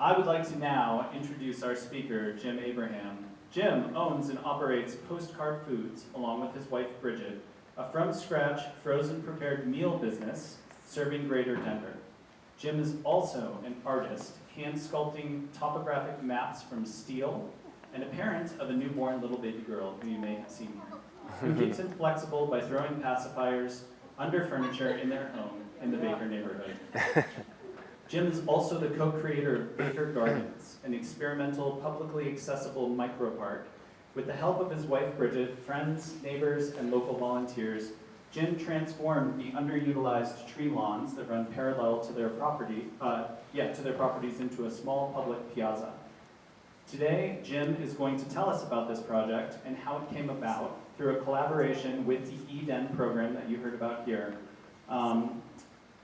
I would like to now introduce our speaker, Jim Abraham. Jim owns and operates Postcard Foods, along with his wife, Bridget, a from-scratch, frozen-prepared meal business serving Greater Denver. Jim is also an artist, hand-sculpting topographic maps from steel, and a parent of a newborn little baby girl who you may have seen here, who keeps him flexible by throwing pacifiers under furniture in their home in the Baker neighborhood. Jim is also the co-creator of Baker Gardens, an experimental, publicly accessible micropark. With the help of his wife, Bridget, friends, neighbors, and local volunteers, Jim transformed the underutilized tree lawns that run parallel to their properties into a small public piazza. Today, Jim is going to tell us about this project and how it came about through a collaboration with the EDEN program that you heard about here,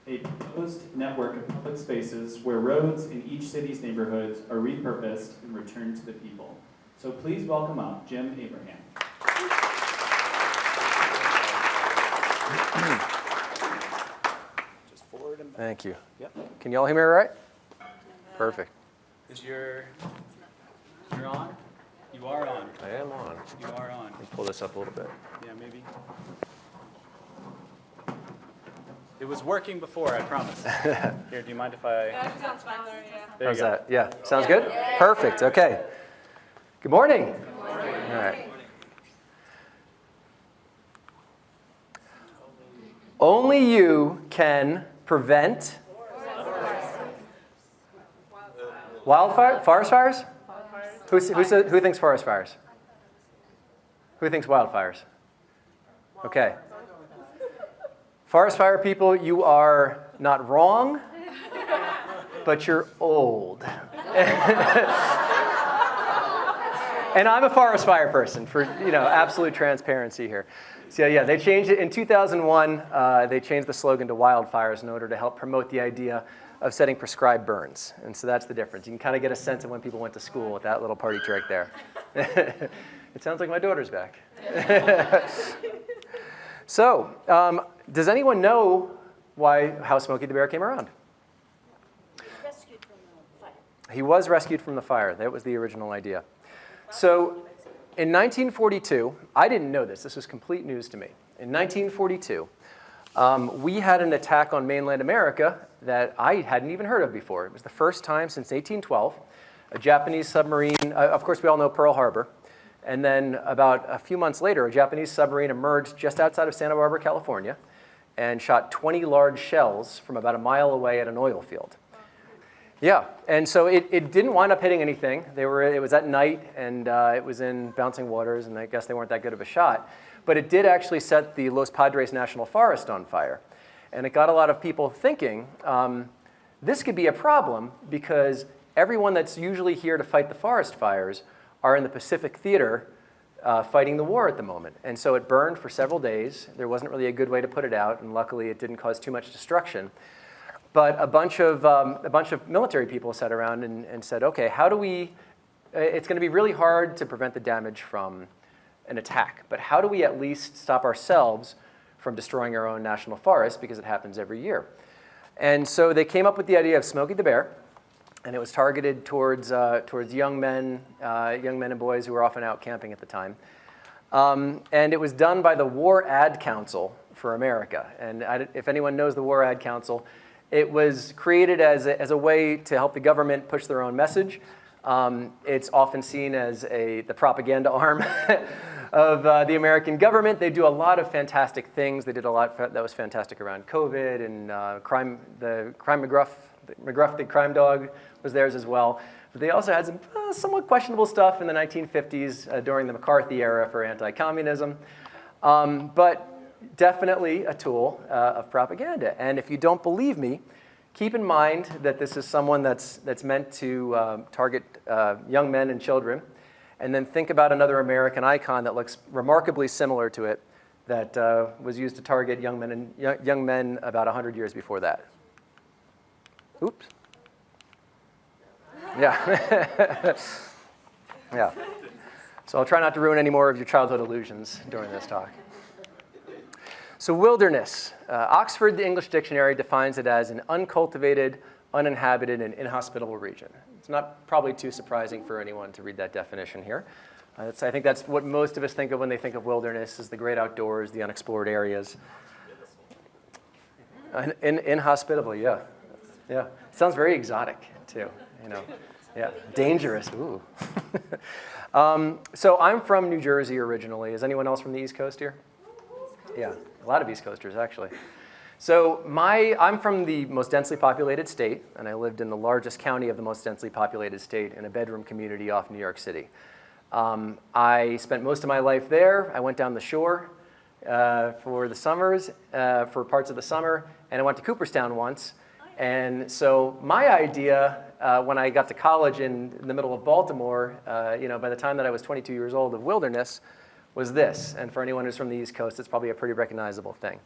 a proposed network of public spaces where roads in each city's neighborhoods are repurposed and returned to the people. So please welcome up Jim Abraham. Just forward and back. Thank you. Yep. Can you all hear me all right? Perfect. Is you're on? You are on. I am on. You are on. Let me pull this up a little bit. Yeah, maybe. It was working before, I promise. Here, do you mind if I... Yeah, she sounds fine. There How's you go. that? Yeah. Sounds good? Perfect. Okay. Good morning. Good morning. All right. Only you can prevent forest fires? Who thinks forest fires? Who thinks wildfires? Okay. Forest fire people, you are not wrong, but you're old. And I'm a forest fire person for absolute transparency here. So yeah, they changed it in 2001. They changed the slogan to wildfires in order to help promote the idea of setting prescribed burns. And so that's the difference. You can kind of get a sense of when people went to school with that little party trick there. It sounds like my daughter's back. So, does anyone know how Smokey the Bear came around? Rescued from the fire. He was rescued from the fire. That was the original idea. So, in 1942, I didn't know this. This was complete news to me. In 1942, we had an attack on mainland America that I hadn't even heard of before. It was the first time since 1812. A Japanese submarine, of course we all know Pearl Harbor, and then about a few months later, a Japanese submarine emerged just outside of Santa Barbara, California, and shot 20 large shells from about a mile away at an oil field. Yeah, and so it didn't wind up hitting anything. It was at night, and it was in bouncing waters, and I guess they weren't that good of a shot. But it did actually set the Los Padres National Forest on fire. And it got a lot of people thinking, this could be a problem because everyone that's usually here to fight the forest fires are in the Pacific Theater fighting the war at the moment. And so it burned for several days. There wasn't really a good way to put it out, and luckily it didn't cause too much destruction. But a bunch of military people sat around and said, okay, how do we, it's going to be really hard to prevent the damage from an attack, but how do we at least stop ourselves from destroying our own national forest, because it happens every year? And so they came up with the idea of Smokey the Bear, and it was targeted towards young men and boys who were often out camping at the time. And it was done by the War Ad Council for America. And if anyone knows the War Ad Council, it was created as a way to help the government push their own message. It's often seen as the propaganda arm of the American government. They do a lot of fantastic things. They did a lot that was fantastic around COVID, and McGruff, the crime dog, was theirs as well. But they also had some somewhat questionable stuff in the 1950s during the McCarthy era for anti-communism. But definitely a tool of propaganda. And if you don't believe me, keep in mind that this is someone that's meant to target young men and children. And then think about another American icon that looks remarkably similar to it that was used to target young men about 100 years before that. Oops. Yeah. Yeah. So I'll try not to ruin any more of your childhood illusions during this talk. So wilderness. Oxford, the English Dictionary, defines it as an uncultivated, uninhabited, and inhospitable region. It's not probably too surprising for anyone to read that definition here. I think that's what most of us think of when they think of wilderness, is the great outdoors, the unexplored areas. Inhospitable, yeah. Yeah. Sounds very exotic, too, you know. Yeah, dangerous, ooh. So I'm from New Jersey originally. Is anyone else from the East Coast here? Yeah, a lot of East Coasters, actually. So I'm from the most densely populated state, and I lived in the largest county of the most densely populated state in a bedroom community off New York City. I spent most of my life there. I went down the shore for the summers, for parts of the summer, and I went to Cooperstown once. And so my idea, when I got to college in the middle of Baltimore, by the time that I was 22 years old, of wilderness, was this. And for anyone who's from the East Coast, it's probably a pretty recognizable thing.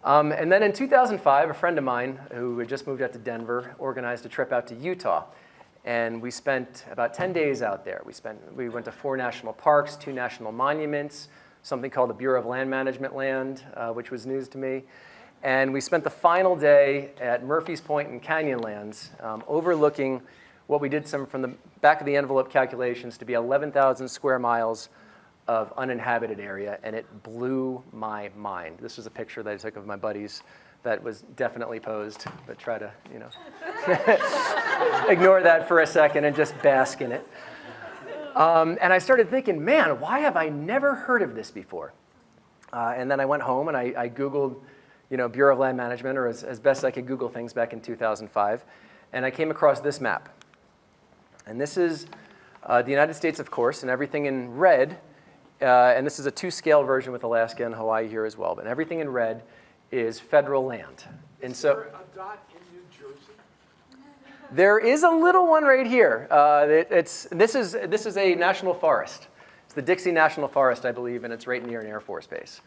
And then in 2005, a friend of mine who had just moved out to Denver organized a trip out to Utah. And we spent about 10 days out there. We went to 4 national parks, 2 national monuments, something called the Bureau of Land Management land, which was news to me. And we spent the final day at Murphy's Point and Canyonlands, overlooking what we did from the back of the envelope calculations to be 11,000 square miles of uninhabited area, and it blew my mind. This was a picture that I took of my buddies that was definitely posed, but try to, ignore that for a second and just bask in it. And I started thinking, man, why have I never heard of this before? And then I went home and I Googled, Bureau of Land Management, or as best I could Google things back in 2005, and I came across this map. And this is the United States, of course, and everything in red, and this is a 2-scale version with Alaska and Hawaii here as well, but everything in red is federal land. And so, Is there a dot in New Jersey? there is a little one right here. This is a national forest. It's the Dixie National Forest, I believe, and it's right near an Air Force base.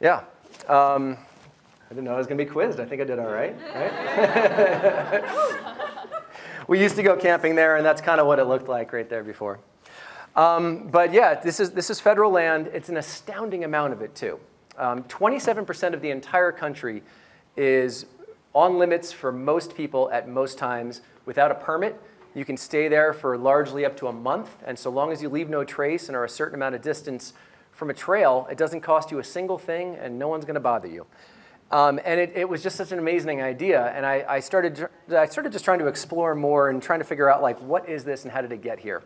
Yeah. I didn't know I was going to be quizzed. I think I did all right. We used to go camping there, and that's kind of what it looked like right there before. But yeah, this is federal land. It's an astounding amount of it, too. 27% of the entire country is on limits for most people at most times without a permit. You can stay there for largely up to a month, and so long as you leave no trace and are a certain amount of distance from a trail, it doesn't cost you a single thing, and no one's going to bother you. And it was just such an amazing idea, and I started just trying to explore more and trying to figure out, like, what is this and how did it get here?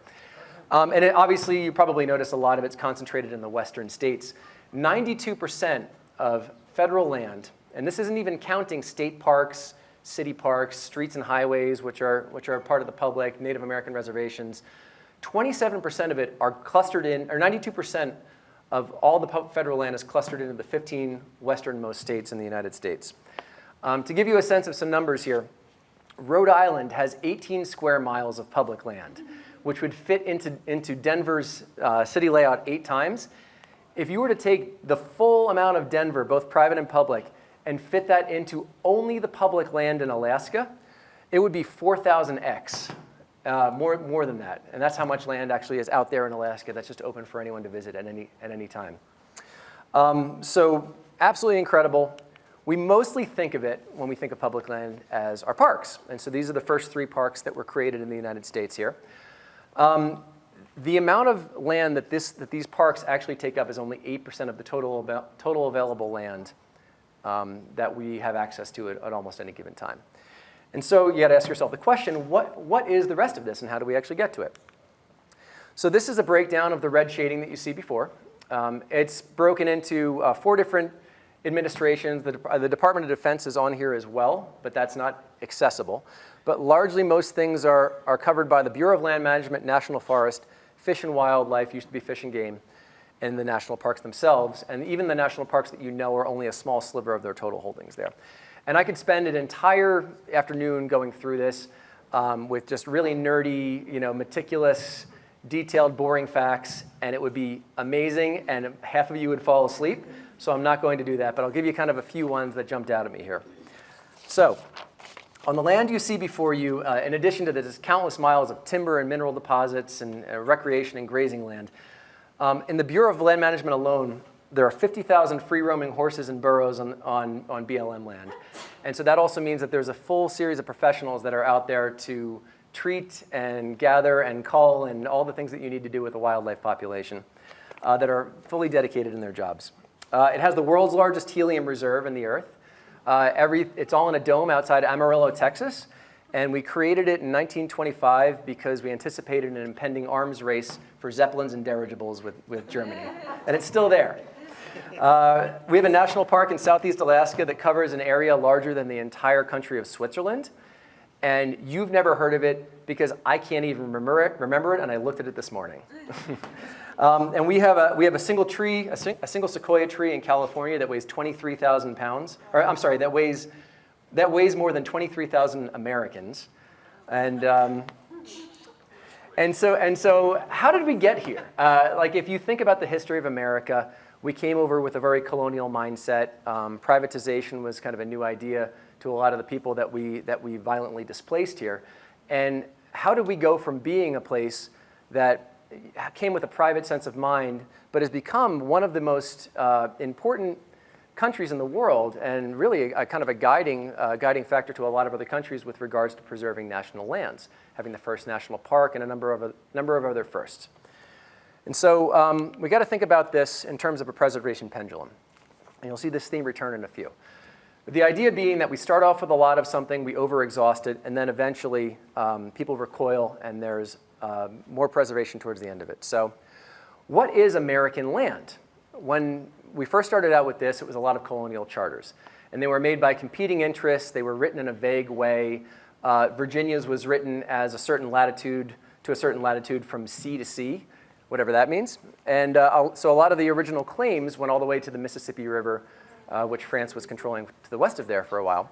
And obviously, you probably notice a lot of it's concentrated in the western states. 92% of federal land, and this isn't even counting state parks, city parks, streets and highways, which are part of the public, Native American reservations, 27% of it are clustered in, or 92% of all the federal land is clustered into the 15 westernmost states in the United States. To give you a sense of some numbers here, Rhode Island has 18 square miles of public land, which would fit into Denver's city layout 8 times. If you were to take the full amount of Denver, both private and public, and fit that into only the public land in Alaska, it would be 4,000x, more than that. And that's how much land actually is out there in Alaska that's just open for anyone to visit at any time. So absolutely incredible. We mostly think of it, when we think of public land, as our parks. And so these are the first 3 parks that were created in the United States here. The amount of land that these parks actually take up is only 8% of the total available land that we have access to at almost any given time. And so you got to ask yourself the question, what is the rest of this and how do we actually get to it? So this is a breakdown of the red shading that you see before. It's broken into 4 different administrations. The Department of Defense is on here as well, but that's not accessible. But largely most things are covered by the Bureau of Land Management, National Forest, Fish and Wildlife, used to be Fish and Game, and the national parks themselves. And even the national parks that you know are only a small sliver of their total holdings there. And I could spend an entire afternoon going through this with just really nerdy, meticulous, detailed, boring facts, and it would be amazing, and half of you would fall asleep. So I'm not going to do that, but I'll give you kind of a few ones that jumped out at me here. So on the land you see before you, in addition to this countless miles of timber and mineral deposits and recreation and grazing land, in the Bureau of Land Management alone, there are 50,000 free-roaming horses and burros on BLM land. And so that also means that there's a full series of professionals that are out there to treat and gather and cull and all the things that you need to do with a wildlife population that are fully dedicated in their jobs. It has the world's largest helium reserve in the earth. It's all in a dome outside Amarillo, Texas. And we created it in 1925 because we anticipated an impending arms race for Zeppelins and dirigibles with Germany. And it's still there. We have a national park in southeast Alaska that covers an area larger than the entire country of Switzerland. And you've never heard of it because I can't even remember it, and I looked at it this morning. And we have a single tree, a single sequoia tree in California that weighs 23,000 pounds. Or I'm sorry, that weighs more than 23,000 Americans. And so how did we get here? Like if you think about the history of America, we came over with a very colonial mindset. Privatization was kind of a new idea to a lot of the people that we violently displaced here. And how did we go from being a place that came with a private sense of mind, but has become one of the most important countries in the world, and really a kind of a guiding factor to a lot of other countries with regards to preserving national lands, having the first national park and a number of other firsts. And so we got to think about this in terms of a preservation pendulum. And you'll see this theme return in a few. The idea being that we start off with a lot of something, we overexhaust it, and then eventually people recoil and there's more preservation towards the end of it. So what is American land? When we first started out with this, it was a lot of colonial charters. And they were made by competing interests. They were written in a vague way. Virginia's was written as a certain latitude to a certain latitude from sea to sea, whatever that means. And so a lot of the original claims went all the way to the Mississippi River, which France was controlling to the west of there for a while.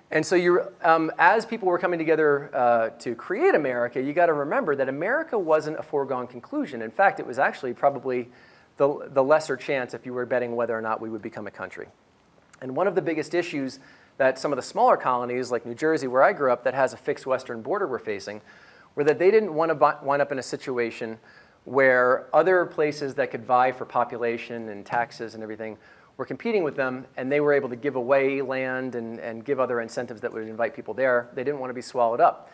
And so as people were coming together to create America, you got to remember that America wasn't a foregone conclusion. In fact, it was actually probably the lesser chance if you were betting whether or not we would become a country. And one of the biggest issues that some of the smaller colonies, like New Jersey, where I grew up, that has a fixed western border were facing, were that they didn't want to wind up in a situation where other places that could vie for population and taxes and everything were competing with them, and they were able to give away land and give other incentives that would invite people there. They didn't want to be swallowed up.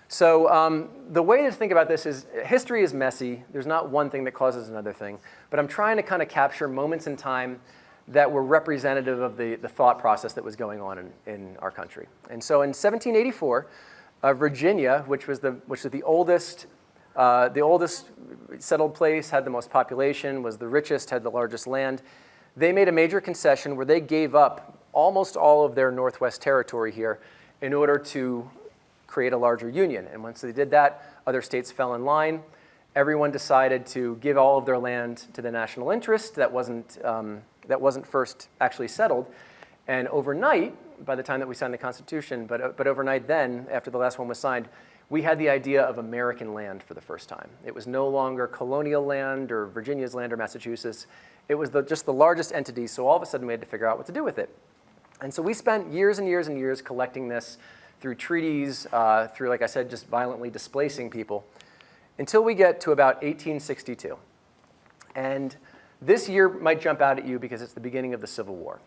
So the way to think about this is history is messy. There's not one thing that causes another thing. But I'm trying to kind of capture moments in time that were representative of the thought process that was going on in our country. And so in 1784, Virginia, which was the oldest settled place, had the most population, was the richest, had the largest land, they made a major concession where they gave up almost all of their Northwest territory here in order to create a larger union. And once they did that, other states fell in line. Everyone decided to give all of their land to the national interest that wasn't first actually settled. And overnight, by the time that we signed the Constitution, but overnight then, after the last one was signed, we had the idea of American land for the first time. It was no longer colonial land or Virginia's land or Massachusetts. It was just the largest entity, so all of a sudden we had to figure out what to do with it. And so we spent years and years and years collecting this through treaties, through, like I said, just violently displacing people, until we get to about 1862. And this year might jump out at you because it's the beginning of the Civil War.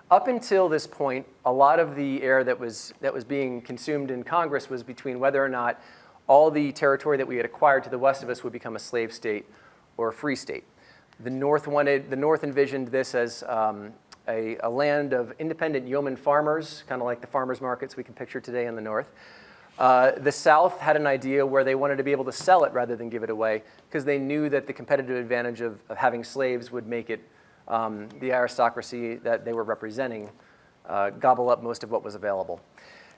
Up until this point, a lot of the air that was being consumed in Congress was between whether or not all the territory that we had acquired to the west of us would become a slave state or a free state. The North envisioned this as a land of independent yeoman farmers, kind of like the farmers markets we can picture today in the North. The South had an idea where they wanted to be able to sell it rather than give it away because they knew that the competitive advantage of having slaves would make it the aristocracy that they were representing gobble up most of what was available.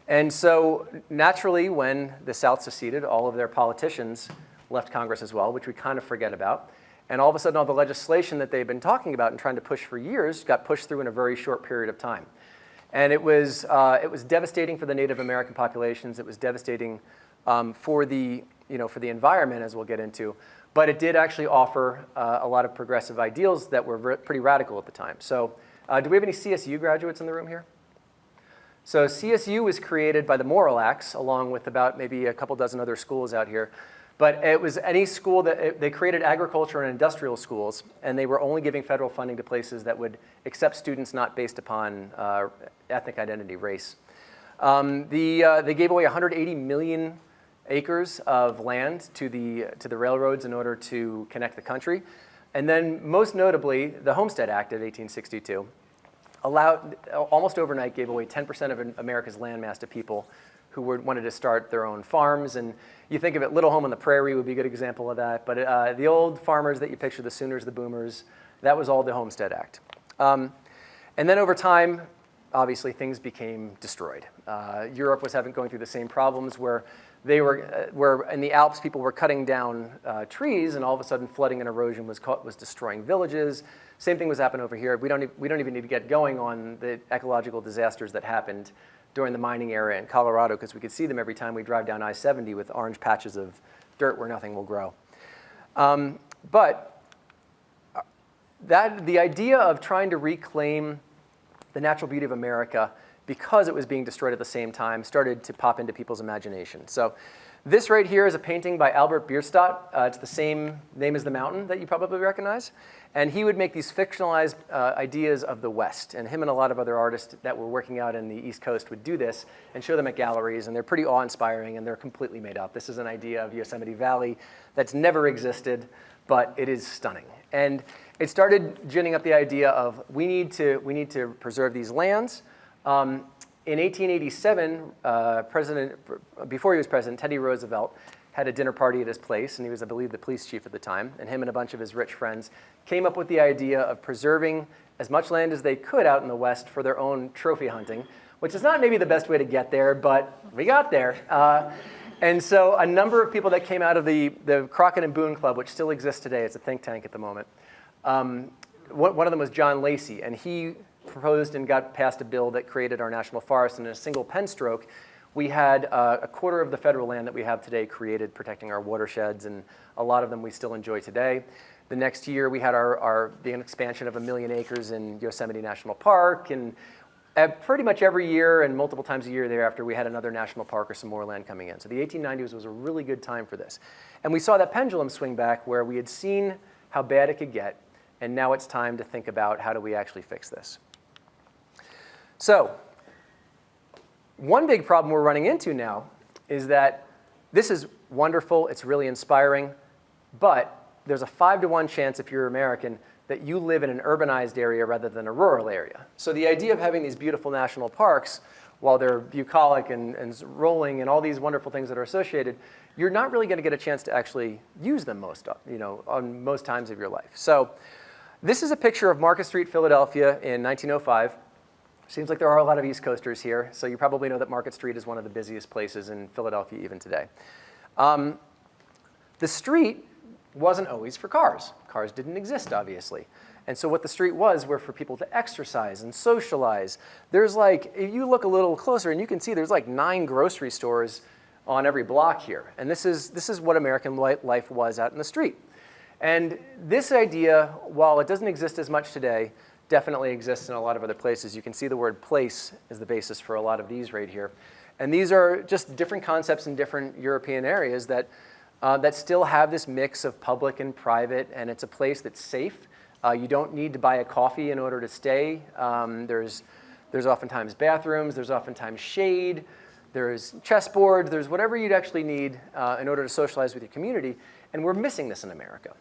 And so naturally, when the South seceded, all of their politicians left Congress as well, which we kind of forget about. And all of a sudden, all the legislation that they've been talking about and trying to push for years got pushed through in a very short period of time. And it was devastating for the Native American populations. It was devastating for the environment, as we'll get into. But it did actually offer a lot of progressive ideals that were pretty radical at the time. So do we have any CSU graduates in the room here? So CSU was created by the Morrill Acts, along with about maybe a couple dozen other schools out here, But it was any school that they created agriculture and industrial schools, and they were only giving federal funding to places that would accept students not based upon ethnic identity, race. They gave away 180 million acres of land to the railroads in order to connect the country. And then most notably, the Homestead Act of 1862 almost overnight gave away 10% of America's landmass to people who wanted to start their own farms. And you think of it, Little Home on the Prairie would be a good example of that. But the old farmers that you picture, the Sooners, the Boomers, that was all the Homestead Act. And then over time, obviously, things became destroyed. Europe was going through the same problems where where in the Alps, people were cutting down trees, and all of a sudden, flooding and erosion was destroying villages. Same thing was happening over here. We don't even need to get going on the ecological disasters that happened during the mining era in Colorado, because we could see them every time we drive down I-70 with orange patches of dirt where nothing will grow. But the idea of trying to reclaim the natural beauty of America, because it was being destroyed at the same time, started to pop into people's imagination. So this right here is a painting by Albert Bierstadt. It's the same name as the mountain that you probably recognize. And he would make these fictionalized ideas of the West. And him and a lot of other artists that were working out in the East Coast would do this and show them at galleries. And they're pretty awe-inspiring, and they're completely made up. This is an idea of Yosemite Valley that's never existed, but it is stunning. And it started ginning up the idea of we need to preserve these lands. In 1887, before he was president, Teddy Roosevelt had a dinner party at his place, and he was, I believe, the police chief at the time, and him and a bunch of his rich friends came up with the idea of preserving as much land as they could out in the West for their own trophy hunting, which is not maybe the best way to get there, but we got there. And so a number of people that came out of the Crockett and Boone Club, which still exists today, it's a think tank at the moment, one of them was John Lacey, and he proposed and got passed a bill that created our national forest, and in a single pen stroke, we had a quarter of the federal land that we have today created, protecting our watersheds, and a lot of them we still enjoy today. The next year, we had the expansion of 1 million acres in Yosemite National Park, and pretty much every year and multiple times a year thereafter, we had another national park or some more land coming in. So the 1890s was a really good time for this. And we saw that pendulum swing back where we had seen how bad it could get, and now it's time to think about how do we actually fix this. So one big problem we're running into now is that this is wonderful, it's really inspiring, but there's a 5-to-1 chance if you're American that you live in an urbanized area rather than a rural area. So the idea of having these beautiful national parks, while they're bucolic and rolling and all these wonderful things that are associated, you're not really going to get a chance to actually use them on most times of your life. So this is a picture of Market Street, Philadelphia in 1905. Seems like there are a lot of East Coasters here, so you probably know that Market Street is one of the busiest places in Philadelphia even today. The street wasn't always for cars. Cars didn't exist, obviously. And so what the street were for people to exercise and socialize. There's if you look a little closer, and you can see there's 9 grocery stores on every block here. And this is what American life was out in the street. And this idea, while it doesn't exist as much today, definitely exists in a lot of other places. You can see the word place is the basis for a lot of these right here. And these are just different concepts in different European areas that still have this mix of public and private, and it's a place that's safe. You don't need to buy a coffee in order to stay. There's oftentimes bathrooms, there's oftentimes shade, there's chessboard, there's whatever you'd actually need in order to socialize with your community, and we're missing this in America.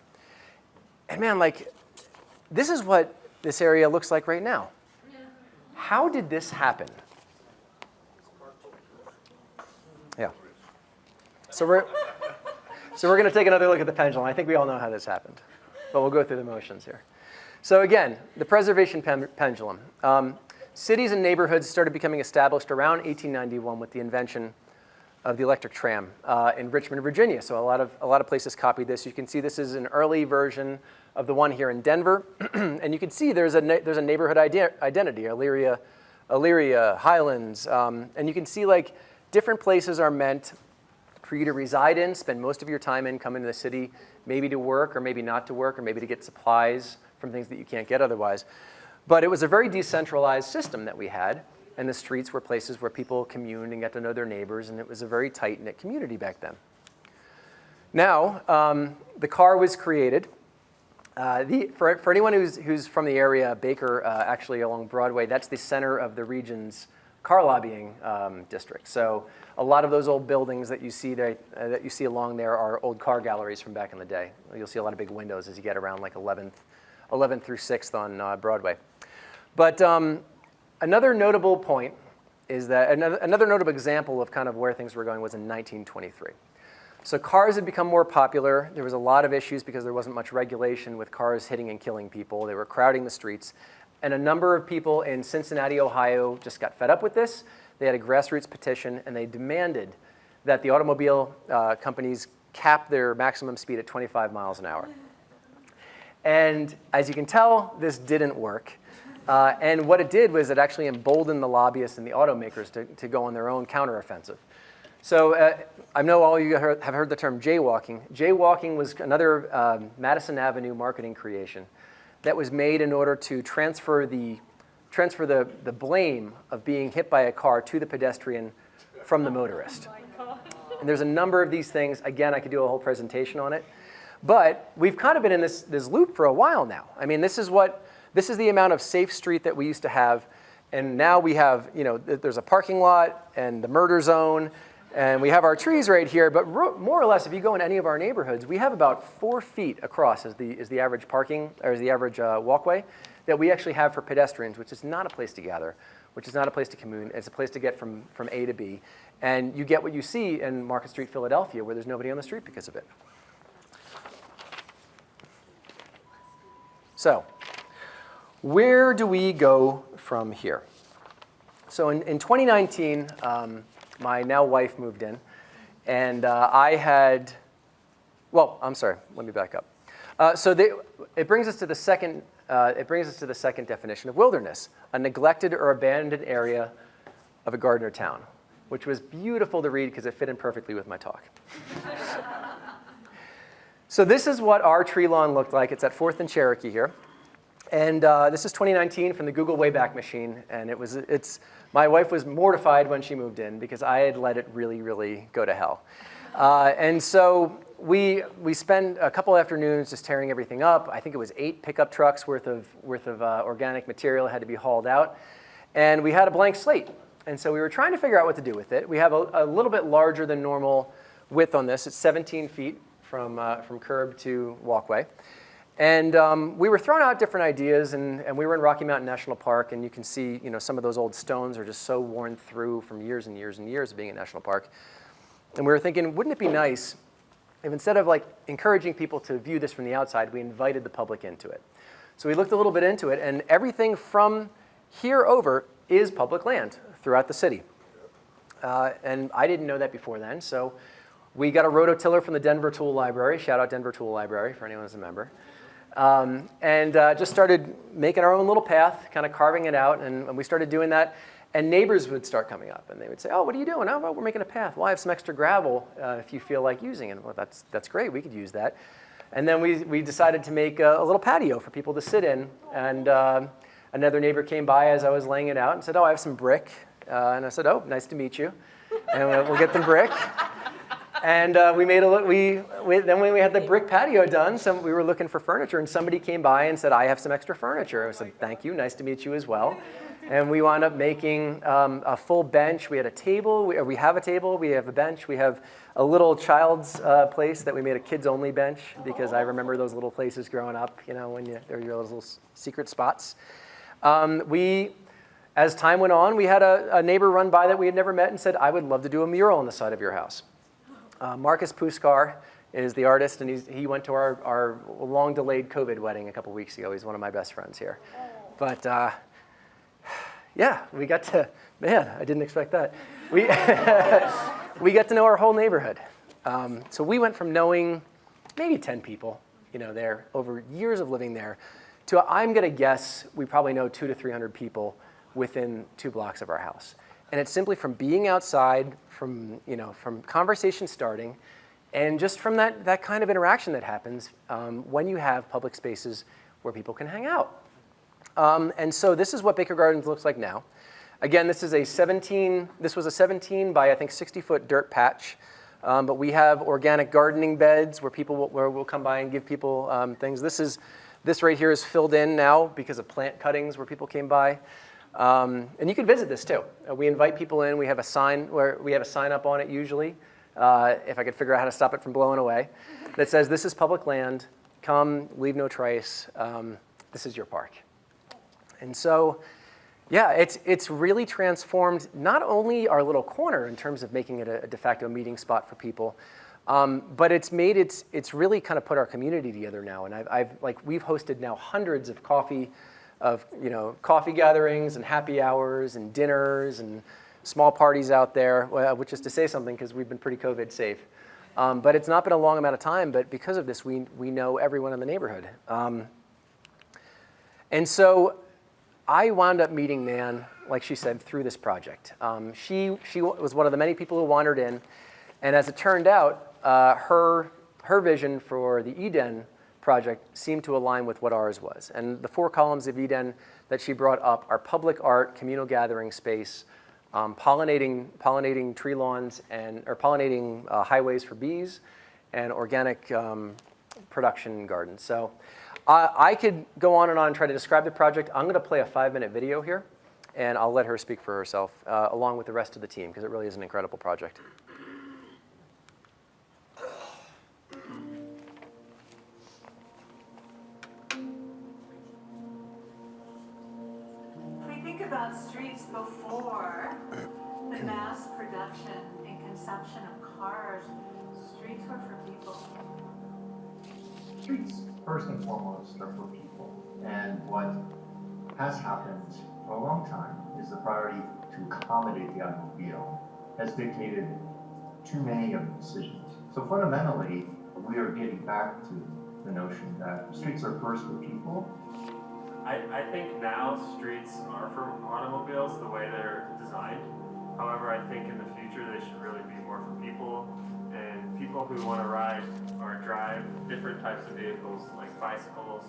And man, this is what this area looks like right now. How did this happen? Yeah. So we're going to take another look at the pendulum. I think we all know how this happened, but we'll go through the motions here. So again, the preservation pendulum. Cities and neighborhoods started becoming established around 1891 with the invention of the electric tram in Richmond, Virginia. So a lot of places copied this. You can see this is an early version of the one here in Denver, and you can see there's a neighborhood identity, Elyria, Highlands, and you can see different places are meant for you to reside in, spend most of your time in, come into the city, maybe to work or maybe not to work or maybe to get supplies from things that you can't get otherwise. But it was a very decentralized system that we had, and the streets were places where people communed and got to know their neighbors, and it was a very tight-knit community back then. Now, the car was created. For anyone who's from the area, Baker, actually along Broadway, that's the center of the region's car lobbying district. So a lot of those old buildings that you see there, that you see along there are old car galleries from back in the day. You'll see a lot of big windows as you get around like 11th through 6th on Broadway. But another notable point is that another notable example of kind of where things were going was in 1923. So cars had become more popular. There was a lot of issues because there wasn't much regulation with cars hitting and killing people. They were crowding the streets. And a number of people in Cincinnati, Ohio just got fed up with this. They had a grassroots petition, and they demanded that the automobile companies cap their maximum speed at 25 miles an hour. And as you can tell, this didn't work. And what it did was it actually emboldened the lobbyists and the automakers to go on their own counteroffensive. So I know all of you have heard the term jaywalking. Jaywalking was another Madison Avenue marketing creation that was made in order to transfer the blame of being hit by a car to the pedestrian from the motorist. And there's a number of these things. Again, I could do a whole presentation on it. But we've kind of been in this loop for a while now. I mean, this is the amount of safe street that we used to have. And now we have, there's a parking lot and the murder zone. And we have our trees right here, but more or less, if you go in any of our neighborhoods, we have about 4 feet across is the average parking, or is the average walkway that we actually have for pedestrians, which is not a place to gather, which is not a place to commune. It's a place to get from A to B. And you get what you see in Market Street, Philadelphia, where there's nobody on the street because of it. So where do we go from here? So in 2019, my now wife moved in, and let me back up. It brings us to the second definition of wilderness: a neglected or abandoned area of a garden or town, which was beautiful to read because it fit in perfectly with my talk. So this is what our tree lawn looked like. It's at 4th and Cherokee here. And this is 2019 from the Google Wayback Machine, and my wife was mortified when she moved in because I had let it really, really go to hell. And so we spent a couple afternoons just tearing everything up. I think it was 8 pickup trucks worth of organic material had to be hauled out, and we had a blank slate. And so we were trying to figure out what to do with it. We have a little bit larger than normal width on this. It's 17 feet from curb to walkway. And we were throwing out different ideas, and we were in Rocky Mountain National Park, and you can see, some of those old stones are just so worn through from years and years and years of being in National Park. And we were thinking, wouldn't it be nice if instead of encouraging people to view this from the outside, we invited the public into it? So we looked a little bit into it, and everything from here over is public land throughout the city. And I didn't know that before then, so we got a rototiller from the Denver Tool Library. Shout out Denver Tool Library for anyone who's a member. And just started making our own little path, kind of carving it out, and we started doing that. And neighbors would start coming up, and they would say, "Oh, what are you doing?" "Oh, well, we're making a path." "Well, I have some extra gravel if you feel like using it." "Well, that's great. We could use that." And then we decided to make a little patio for people to sit in. And another neighbor came by as I was laying it out and said, "Oh, I have some brick." And I said, "Oh, nice to meet you." And we'll get the brick. And then when we had the brick patio done, we were looking for furniture, and somebody came by and said, "I have some extra furniture." I said, "Thank you, nice to meet you as well." And we wound up making a full bench. We had a table. We have a table. We have a bench. We have a little child's place that we made a kids-only bench because I remember those little places growing up. When there were those little secret spots. As time went on, we had a neighbor run by that we had never met and said, "I would love to do a mural on the side of your house." Marcus Puskar is the artist, and he went to our long-delayed COVID wedding a couple weeks ago. He's one of my best friends here. But yeah, we got to, man, I didn't expect that. We got to know our whole neighborhood. So we went from knowing maybe 10 people, there over years of living there, to I'm going to guess we probably know 200 to 300 people within 2 blocks of our house. And it's simply from being outside, from conversation starting, and just from that kind of interaction that happens when you have public spaces where people can hang out. And so this is what Baker Gardens looks like now. Again, this was a 17 by, I think, 60-foot dirt patch But we have organic gardening beds where we'll come by and give people things. This right here is filled in now because of plant cuttings where people came by. And you can visit this too. We invite people in. We have a sign up on it usually, if I could figure out how to stop it from blowing away, that says, "This is public land. Come, leave no trace. This is your park." And so, yeah, it's really transformed not only our little corner in terms of making it a de facto meeting spot for people, but it's really kind of put our community together now. And we've hosted now hundreds of coffee gatherings and happy hours and dinners and small parties out there, which is to say something because we've been pretty COVID safe. But it's not been a long amount of time, but because of this, we know everyone in the neighborhood. And so I wound up meeting Nan, like she said, through this project. She was one of the many people who wandered in, and as it turned out, her vision for the Eden project seemed to align with what ours was. And the 4 columns of Eden that she brought up are public art, communal gathering space, pollinating tree lawns, or pollinating highways for bees, and organic production gardens. So I could go on and try to describe the project. I'm going to play a 5-minute video here, and I'll let her speak for herself, along with the rest of the team, because it really is an incredible project. About streets before the mass production and consumption of cars, streets were for people. Streets, first and foremost, are for people. And what has happened for a long time is the priority to accommodate the automobile has dictated too many of the decisions. So fundamentally, we are getting back to the notion that streets are first for people. I think now streets are for automobiles the way they're designed. However, I think in the future they should really be more for people, and people who want to ride or drive different types of vehicles like bicycles,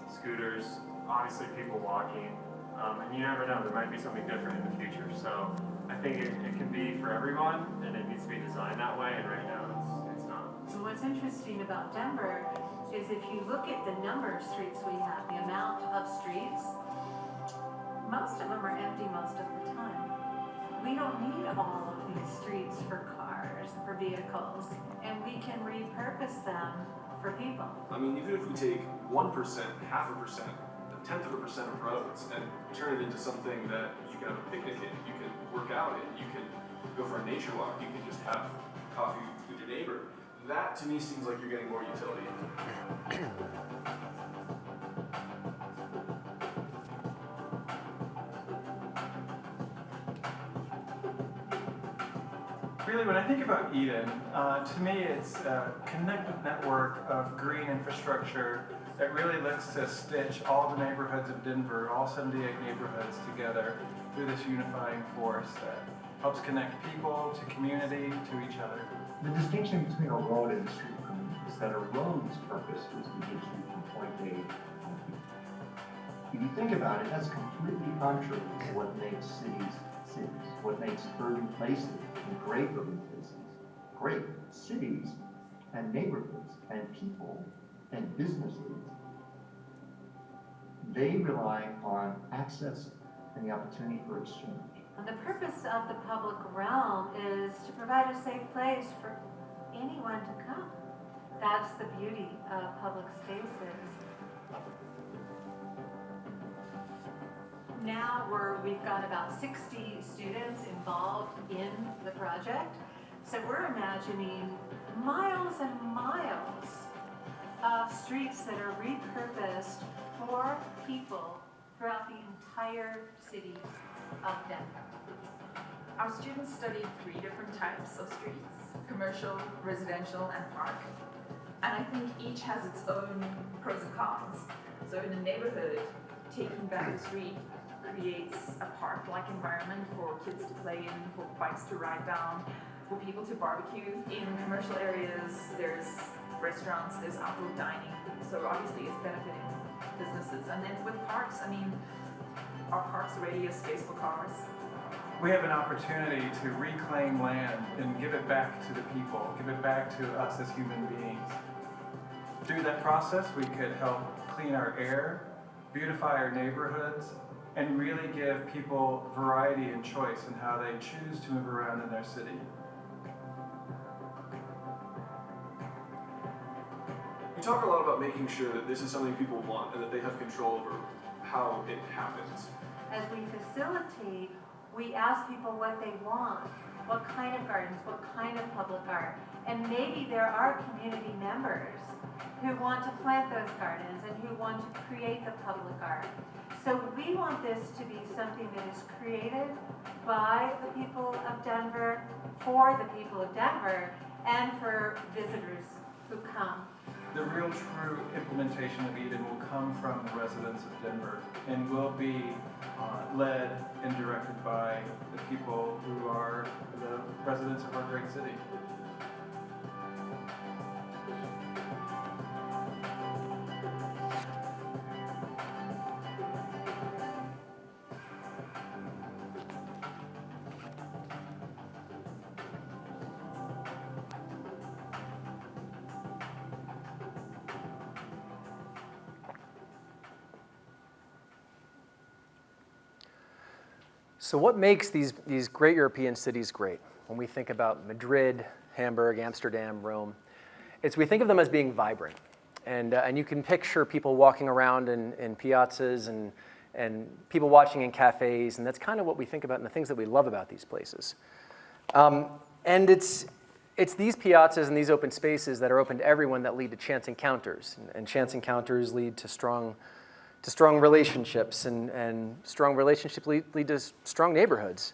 scooters, obviously people walking, and you never know, there might be something different in the future. So I think it can be for everyone, and it needs to be designed that way, and right now it's not. So what's interesting about Denver is if you look at the number of streets we have, the amount of streets, most of them are empty most of the time. We don't need all of these streets for cars, for vehicles, and we can repurpose them for people. I mean, even if we take 1%, 0.5%, 0.1% of roads and turn it into something that you can have a picnic in, you can work out in, you can go for a nature walk, you can just have coffee with your neighbor. That, to me, seems like you're getting more utility. Really, when I think about Eden, to me it's a connected network of green infrastructure that really looks to stitch all the neighborhoods of Denver, all 78 neighborhoods together through this unifying force that helps connect people to community, to each other. The distinction between a road and a street for me is that a road's purpose is to get you from point A to point B. If you think about it, that's completely contrary to what makes cities cities, what makes urban places and great urban places great. Cities and neighborhoods and people and businesses, they rely on access and the opportunity for exchange. And the purpose of the public realm is to provide a safe place for anyone to come. That's the beauty of public spaces. Now we've got about 60 students involved in the project. So we're imagining miles and miles of streets that are repurposed for people throughout the entire city of Denver. Our students studied 3 different types of streets: commercial, residential, and park. And I think each has its own pros and cons. So in a neighborhood, taking back the street creates a park-like environment for kids to play in, for bikes to ride down, for people to barbecue. In commercial areas, there's restaurants, there's outdoor dining. So obviously it's benefiting businesses. And then with parks, I mean, are parks already a space for cars? we have an opportunity to reclaim land and give it back to the people, give it back to us as human beings. Through that process, we could help clean our air, beautify our neighborhoods, and really give people variety and choice in how they choose to move around in their city. You talk a lot about making sure that this is something people want and that they have control over how it happens. As we facilitate, we ask people what they want, what kind of gardens, what kind of public art. And maybe there are community members who want to plant those gardens and who want to create the public art. So we want this to be something that is created by the people of Denver, for the people of Denver, and for visitors who come. The real true implementation of Eden will come from the residents of Denver and will be led and directed by the people who are the residents of our great city. So what makes these great European cities great? When we think about Madrid, Hamburg, Amsterdam, Rome, we think of them as being vibrant. And you can picture people walking around in piazzas and people watching in cafes, and that's kind of what we think about and the things that we love about these places. And it's these piazzas and these open spaces that are open to everyone that lead to chance encounters. And chance encounters lead to strong relationships, and strong relationships lead to strong neighborhoods.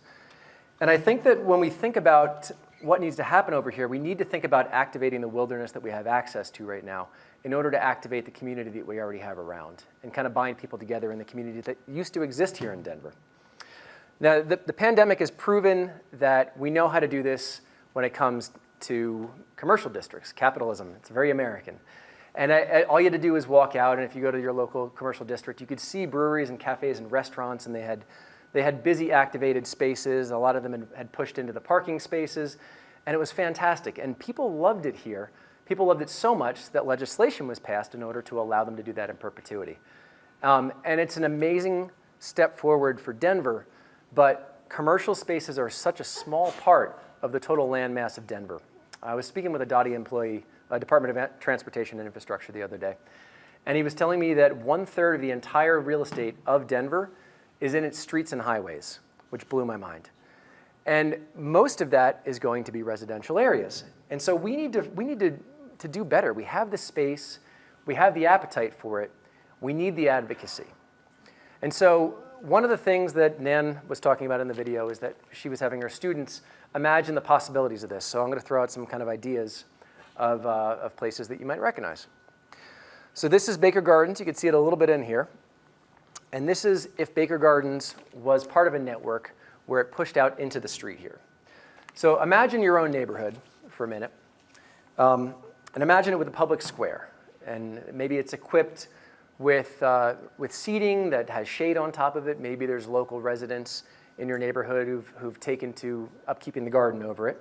And I think that when we think about what needs to happen over here, we need to think about activating the wilderness that we have access to right now in order to activate the community that we already have around and kind of bind people together in the community that used to exist here in Denver. Now, the pandemic has proven that we know how to do this when it comes to commercial districts, capitalism. It's very American. And all you had to do is walk out, and if you go to your local commercial district, you could see breweries and cafes and restaurants, and they had busy activated spaces. A lot of them had pushed into the parking spaces, and it was fantastic. And people loved it here. People loved it so much that legislation was passed in order to allow them to do that in perpetuity. And it's an amazing step forward for Denver, but commercial spaces are such a small part of the total land mass of Denver. I was speaking with a DOTI employee, Department of Transportation and Infrastructure, the other day. And he was telling me that 1/3 of the entire real estate of Denver is in its streets and highways, which blew my mind. And most of that is going to be residential areas. And so we need to do better. We have the space, we have the appetite for it, we need the advocacy. And so one of the things that Nan was talking about in the video is that she was having her students imagine the possibilities of this. So I'm going to throw out some kind of ideas of places that you might recognize. So this is Baker Gardens. You can see it a little bit in here. And this is if Baker Gardens was part of a network where it pushed out into the street here. So imagine your own neighborhood for a minute. And imagine it with a public square. And maybe it's equipped with seating that has shade on top of it. Maybe there's local residents in your neighborhood who've taken to upkeeping the garden over it.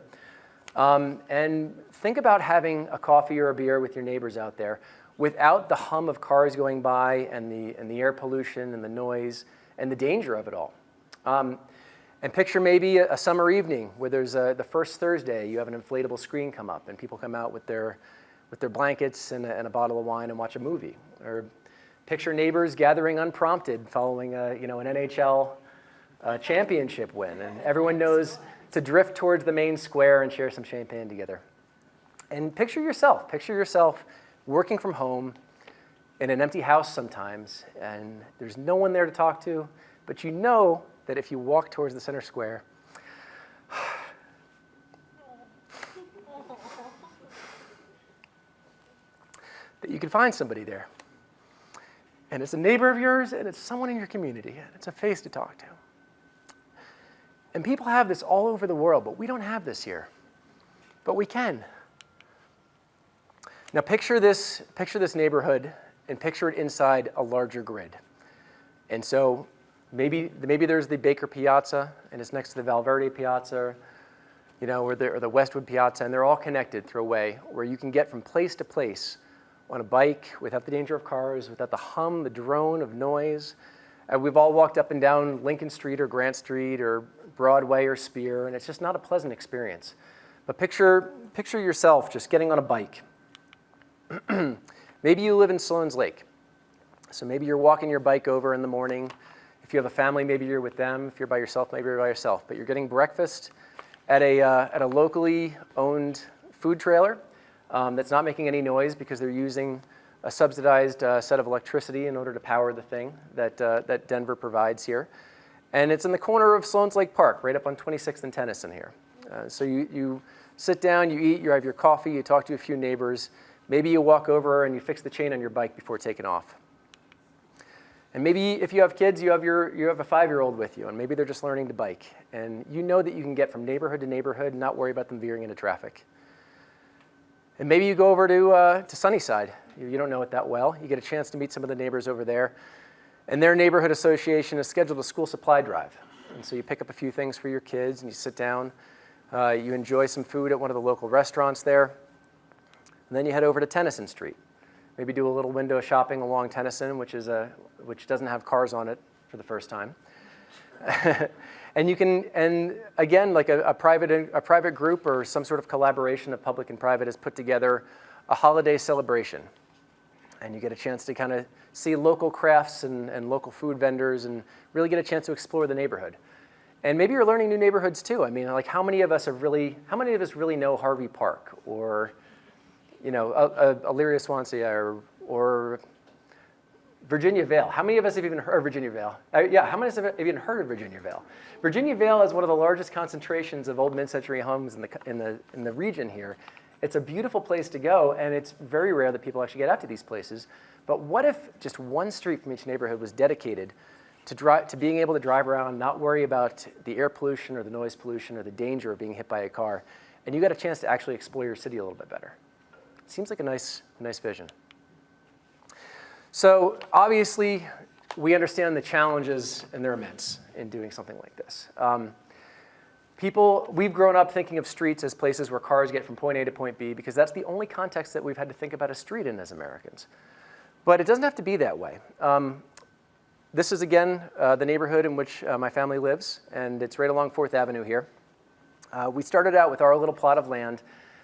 And think about having a coffee or a beer with your neighbors out there without the hum of cars going by and the air pollution and the noise and the danger of it all. And picture maybe a summer evening where there's the first Thursday, you have an inflatable screen come up and people come out with their blankets and a bottle of wine and watch a movie. Or picture neighbors gathering unprompted following an NHL championship win, and everyone knows to drift towards the main square and share some champagne together. And picture yourself working from home in an empty house sometimes, and there's no one there to talk to, but you know that if you walk towards the center square, that you can find somebody there. And it's a neighbor of yours, and it's someone in your community, and it's a face to talk to. And people have this all over the world, but we don't have this here. But we can. Now picture this neighborhood and picture it inside a larger grid. And so Maybe there's the Baker Piazza, and it's next to the Valverde Piazza, or the Westwood Piazza, and they're all connected through a way where you can get from place to place on a bike without the danger of cars, without the hum, the drone of noise. We've all walked up and down Lincoln Street or Grant Street or Broadway or Spear, and it's just not a pleasant experience. But picture yourself just getting on a bike. Maybe you live in Sloan's Lake. So maybe you're walking your bike over in the morning. If you have a family, maybe you're with them. If you're by yourself, maybe you're by yourself. But you're getting breakfast at a locally owned food trailer that's not making any noise because they're using a subsidized set of electricity in order to power the thing that Denver provides here. And it's in the corner of Sloan's Lake Park, right up on 26th and Tennyson here. So you sit down, you eat, you have your coffee, you talk to a few neighbors. Maybe you walk over and you fix the chain on your bike before taking off. And maybe if you have kids, you have a 5-year-old with you, and maybe they're just learning to bike. And you know that you can get from neighborhood to neighborhood and not worry about them veering into traffic. And maybe you go over to Sunnyside. You don't know it that well. You get a chance to meet some of the neighbors over there. And their neighborhood association has scheduled a school supply drive. And so you pick up a few things for your kids, and you sit down. You enjoy some food at one of the local restaurants there. And then you head over to Tennyson Street. Maybe do a little window shopping along Tennyson, which doesn't have cars on it for the first time. And again, like a private group or some sort of collaboration of public and private has put together a holiday celebration. And you get a chance to kind of see local crafts and local food vendors and really get a chance to explore the neighborhood. And maybe you're learning new neighborhoods too. I mean, like how many of us really know Harvey Park or Elyria Swansea or Virginia Vale? How many of us have even heard of Virginia Vale? How many of us have even heard of Virginia Vale? Virginia Vale is one of the largest concentrations of old mid-century homes in the region here. It's a beautiful place to go, and it's very rare that people actually get out to these places. But what if just one street from each neighborhood was dedicated to being able to drive around, not worry about the air pollution or the noise pollution or the danger of being hit by a car, and you got a chance to actually explore your city a little bit better? It seems like a nice vision. So obviously, we understand the challenges, and they're immense, in doing something like this. We've grown up thinking of streets as places where cars get from point A to point B because that's the only context that we've had to think about a street in as Americans. But it doesn't have to be that way. This is, again, the neighborhood in which my family lives, and it's right along 4th Avenue here. We started out with our little plot of land,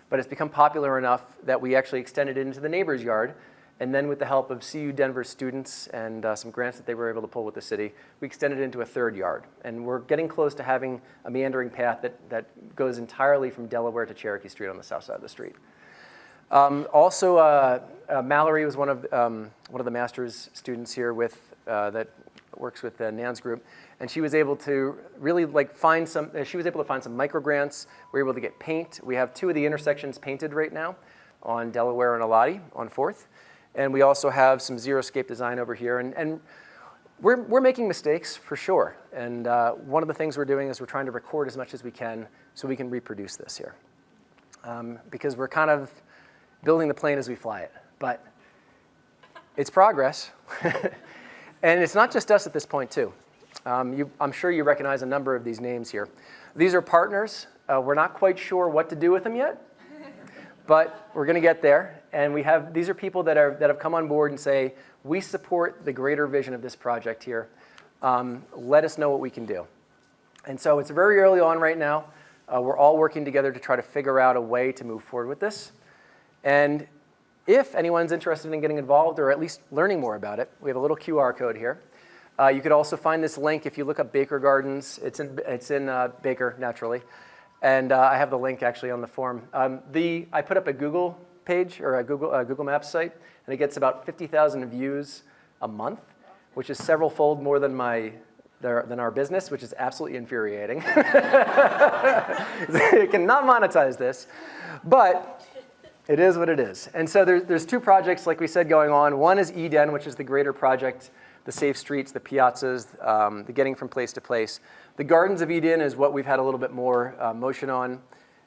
but it's become popular enough that we actually extended it into the neighbor's yard. And then with the help of CU Denver students and some grants that they were able to pull with the city, we extended it into a 3rd yard. And we're getting close to having a meandering path that goes entirely from Delaware to Cherokee Street on the south side of the street. Mallory was one of the master's students here that works with Nan's group, and she was able to really find some micro grants. We were able to get paint. We have 2 of the intersections painted right now on Delaware and Elodie on 4th. And we also have some xeriscape design over here. And we're making mistakes for sure. And one of the things we're doing is we're trying to record as much as we can so we can reproduce this here. Because we're kind of building the plane as we fly it. But it's progress. And it's not just us at this point, too. I'm sure you recognize a number of these names here. These are partners. We're not quite sure what to do with them yet. But we're going to get there. And these are people that have come on board and say, we support the greater vision of this project here. Let us know what we can do. And so it's very early on right now. We're all working together to try to figure out a way to move forward with this. And if anyone's interested in getting involved or at least learning more about it, we have a little QR code here. You could also find this link if you look up Baker Gardens. It's in Baker, naturally. And I have the link actually on the form. I put up a Google page or a Google Maps site, and it gets about 50,000 views a month, which is several-fold more than our business, which is absolutely infuriating. You cannot monetize this, but it is what it is. And so there's 2 projects, like we said, going on. One is Eden, which is the greater project, the safe streets, the piazzas, the getting from place to place. The Gardens of Eden is what we've had a little bit more motion on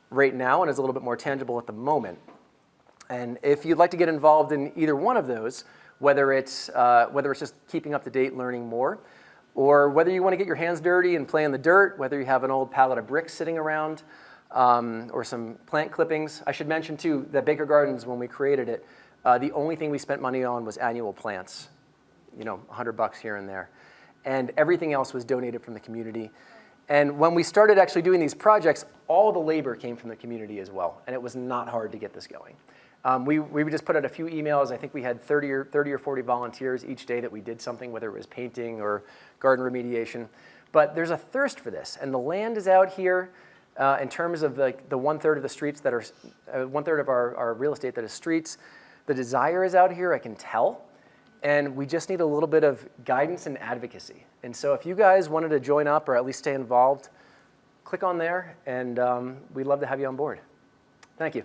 right now and is a little bit more tangible at the moment. And if you'd like to get involved in either one of those, whether it's just keeping up to date, learning more, or whether you want to get your hands dirty and play in the dirt, whether you have an old pallet of bricks sitting around, or some plant clippings. I should mention too that Baker Gardens, when we created it, the only thing we spent money on was annual plants, you know, $100 here and there. And everything else was donated from the community. And when we started actually doing these projects, all the labor came from the community as well, and it was not hard to get this going. We would just put out a few emails. I think we had 30 or 40 volunteers each day that we did something, whether it was painting or garden remediation. But there's a thirst for this, and the land is out here in terms of the 1/3 of the streets that are, 1/3 of our real estate that is streets. The desire is out here, I can tell, and we just need a little bit of guidance and advocacy. And so if you guys wanted to join up or at least stay involved, click on there, and we'd love to have you on board. Thank you.